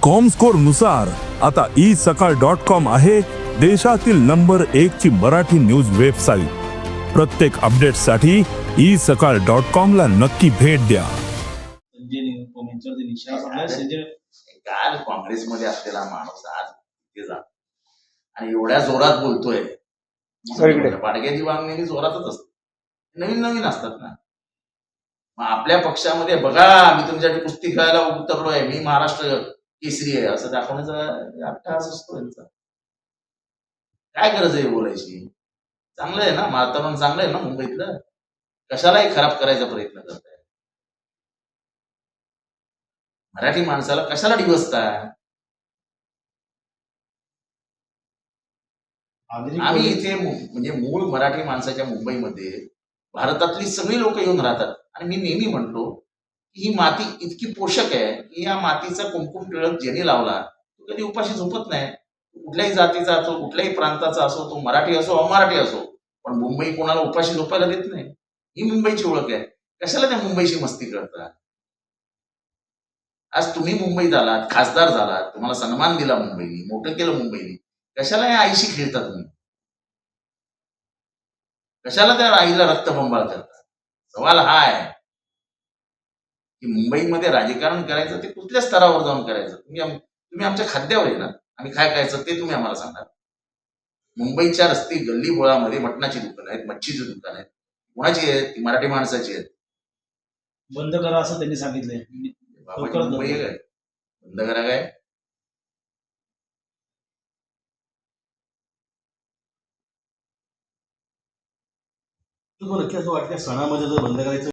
Comscore नुसार आता isakal.com आहे देशातील नंबर 1 ची मराठी न्यूज वेबसाईट. प्रत्येक अपडेटसाठी isakal.com ला नक्की भेट द्या. काल काँग्रेसमध्ये असलेला माणूस आज तिथे जात आणि एवढ्या जोरात बोलतोय. पाडग्याची वागणी जोरातच असते, नवीन नवीन असतात ना. मग आपल्या पक्षामध्ये बघा मी तुमच्यासाठी कुस्ती खेळायला उतरलोय, मी महाराष्ट्र केसरी आहे असं दाखवण्याचा अट्टहास असतो यांचा. काय गरज आहे बोलायची? चांगलं आहे ना, वातावरण चांगलं आहे ना मुंबईतलं, कशालाही खराब करायचा प्रयत्न करताय. मराठी माणसाला कशाला डिवचताय? आम्ही इथे म्हणजे मूळ मराठी माणसाच्या मुंबईमध्ये भारतातली सगळी लोक येऊन राहतात आणि मी नेहमी म्हणतो की ही माती इतकी पोषक आहे की या मातीचा कुंकुम टिळक ज्याने लावला तो कधी उपाशी झोपत नाही. कुठल्याही जातीचा असो, कुठल्याही प्रांताचा असो, तो मराठी असो अमराठी असो, पण मुंबई कोणाला उपाशी झोपायला देत नाही. ही मुंबईची ओळख आहे. कशाला त्या मुंबईची मस्ती करतात? आज तुम्ही मुंबईत आलात, खासदार झालात, तुम्हाला सन्मान दिला मुंबईने, मोठं केलं मुंबईने, कशाला या आईशी खेळता तुम्ही? कशाला त्या आईला रक्तबंबाळ करता? सवाल हा आहे की मुंबईमध्ये राजकारण करायचं ते कुठल्या स्तरावर जाऊन करायचं? तुम्ही आमच्या खाद्यावर आहे ना, आम्ही काय खायचं ते तुम्ही आम्हाला सांगा. मुंबईच्या रस्ते गल्ली बोळामध्ये मटणाची दुकान आहेत, मच्छीची दुकान आहेत, कोणाची आहेत? ती मराठी माणसाची आहेत. बंद करा असं त्यांनी सांगितलंय. बाबाची मुंबई आहे काय? बंद करा काय? नक्की असं वाटतं सणामध्ये जर बंद करायचं